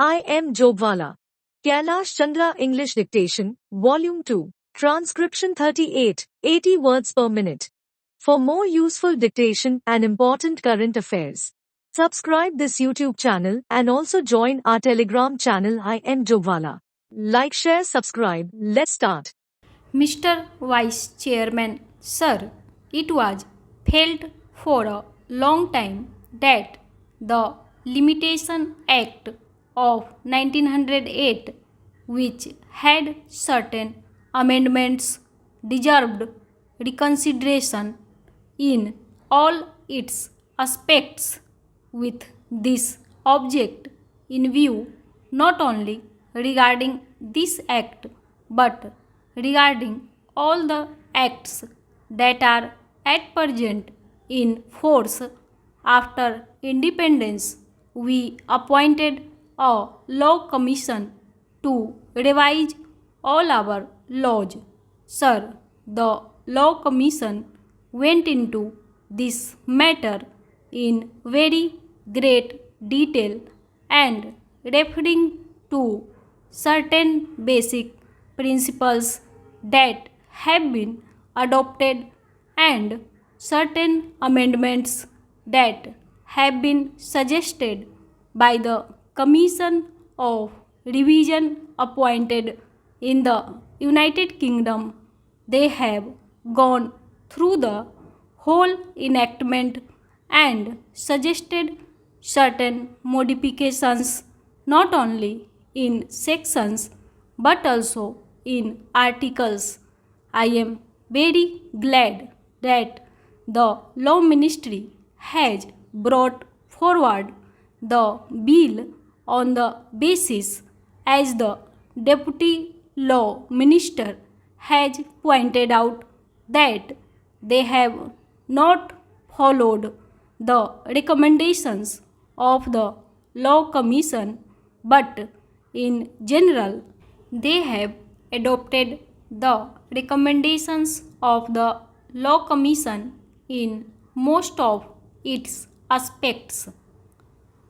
I am Jogwala. Kailash Chandra English Dictation, Volume 2, Transcription 38, 80 words per minute. For more useful dictation and important current affairs, subscribe this YouTube channel and also join our Telegram channel I am Jogwala. Like, share, subscribe. Let's start. Mr. Vice Chairman, Sir, it was felt for a long time that the Limitation Act of 1908, which had certain amendments, deserved reconsideration in all its aspects. With this object in view, not only regarding this act but regarding all the acts that are at present in force after independence, we appointed a law commission to revise all our laws. Sir, the law commission went into this matter in very great detail and referring to certain basic principles that have been adopted and certain amendments that have been suggested by the Commission of Revision appointed in the United Kingdom. They have gone through the whole enactment and suggested certain modifications not only in sections but also in articles. I am very glad that the Law Ministry has brought forward the bill on the basis, as the Deputy Law Minister has pointed out, that they have not followed the recommendations of the Law Commission, but in general they have adopted the recommendations of the Law Commission in most of its aspects.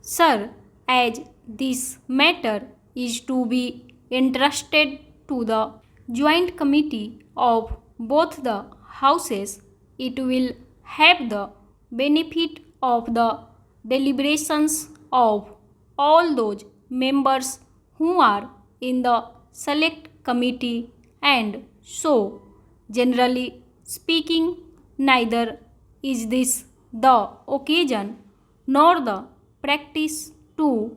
Sir, as this matter is to be entrusted to the Joint Committee of both the Houses, it will have the benefit of the deliberations of all those members who are in the Select Committee, and so, generally speaking, neither is this the occasion nor the practice to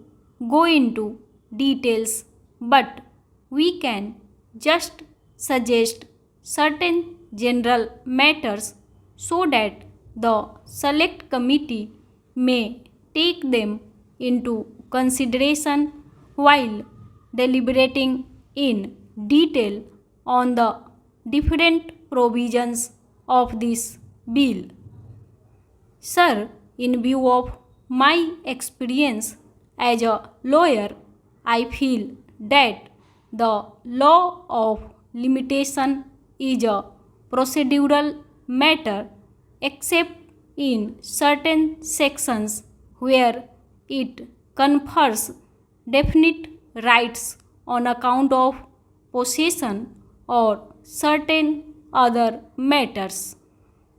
go into details, but we can just suggest certain general matters so that the Select Committee may take them into consideration while deliberating in detail on the different provisions of this bill. Sir, in view of my experience as a lawyer, I feel that the law of limitation is a procedural matter except in certain sections where it confers definite rights on account of possession or certain other matters.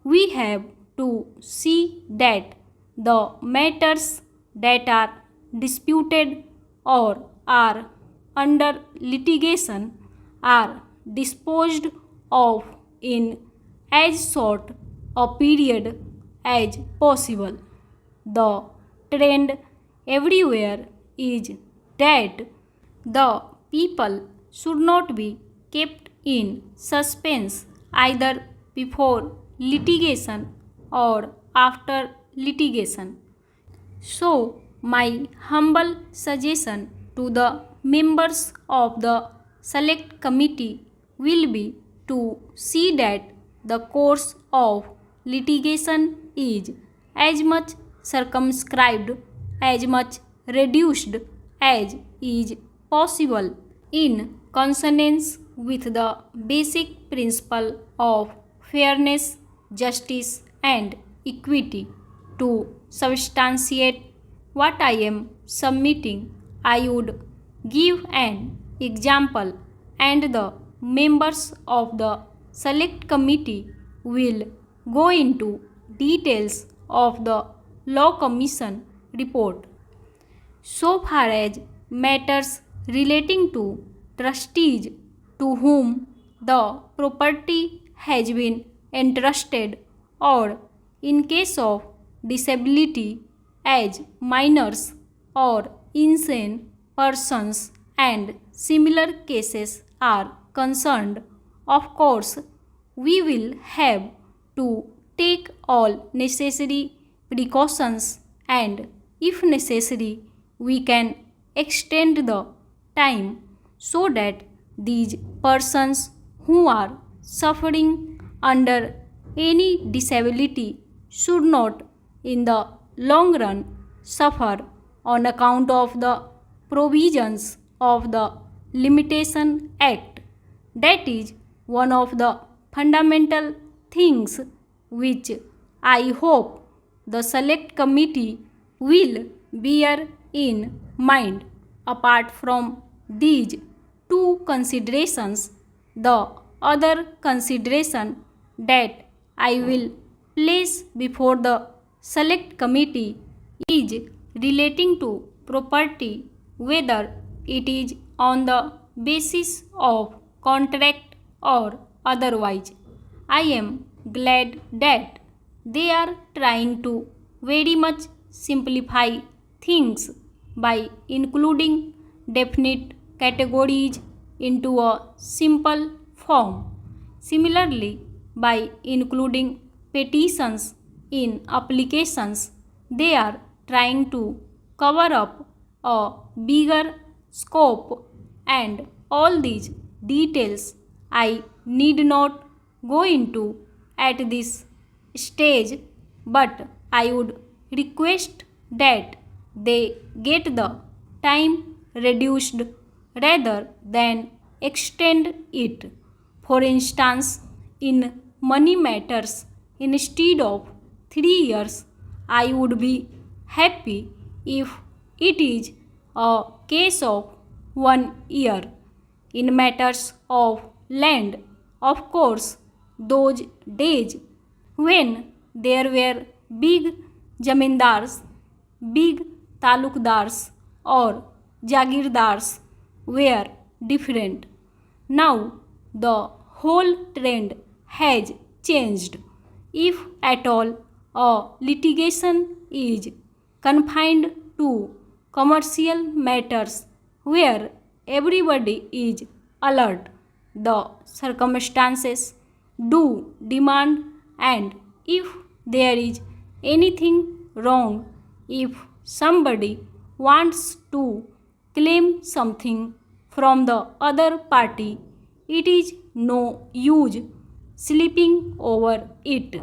We have to see that the matters that are disputed or are under litigation are disposed of in as short a period as possible. The trend everywhere is that the people should not be kept in suspense either before litigation or after litigation. So, my humble suggestion to the members of the Select Committee will be to see that the course of litigation is as much circumscribed, as much reduced as is possible in consonance with the basic principle of fairness, justice, and equity. To substantiate what I am submitting, I would give an example and the members of the select committee will go into details of the Law Commission report. So far as matters relating to trustees to whom the property has been entrusted, or in case of disability as minors or insane persons and similar cases are concerned, of course we will have to take all necessary precautions, and if necessary we can extend the time so that these persons who are suffering under any disability should not in the long run suffer on account of the provisions of the Limitation Act. That is one of the fundamental things which I hope the select committee will bear in mind. Apart from these two considerations, the other consideration that I will place before the select committee is relating to property, whether it is on the basis of contract or otherwise. I am glad that they are trying to very much simplify things by including definite categories into a simple form. Similarly, by including petitions in applications, they are trying to cover up a bigger scope, and all these details I need not go into at this stage, but I would request that they get the time reduced rather than extend it. For instance, in money matters, instead of 3 years, I would be happy if it is a case of 1 year. In matters of land, of course, those days when there were big zamindars, big talukdars, or jagirdars were different. Now the whole trend has changed. If at all a litigation is confined to commercial matters where everybody is alert, the circumstances do demand, and if there is anything wrong, if somebody wants to claim something from the other party, it is no use sleeping over it.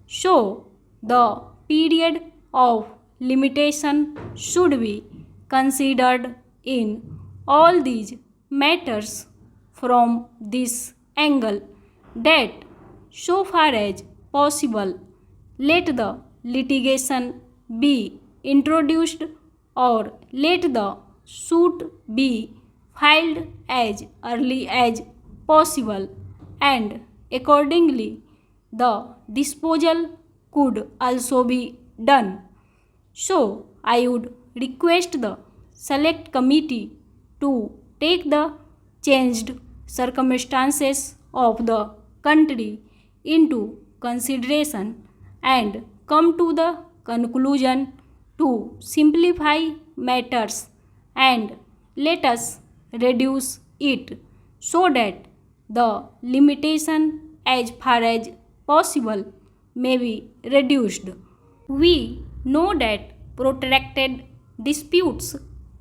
So, the period of limitation should be considered in all these matters from this angle, that so far as possible let the litigation be introduced, or let the suit be filed as early as possible, and accordingly the disposal could also be done. So, I would request the select committee to take the changed circumstances of the country into consideration and come to the conclusion to simplify matters, and let us reduce it so that the limitation as far as possible may be reduced. We know that protracted disputes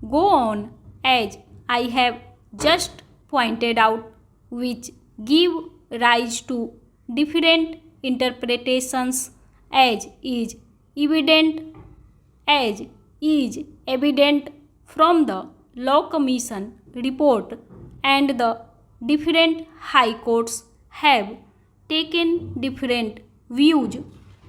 go on, as I have just pointed out, which give rise to different interpretations as evident as is evident from the Law Commission report, and the different high courts have taken different views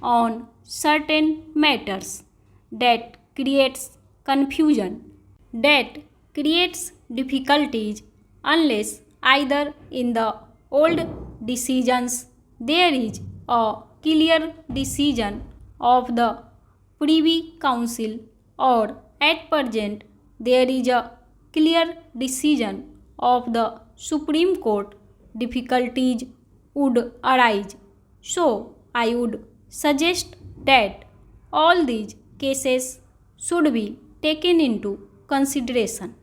on certain matters. That creates confusion, that creates difficulties unless either in the old decisions there is a clear decision of the Privy Council or at present there is a clear decision of the Supreme Court, difficulties would arise. So, I would suggest that all these cases should be taken into consideration.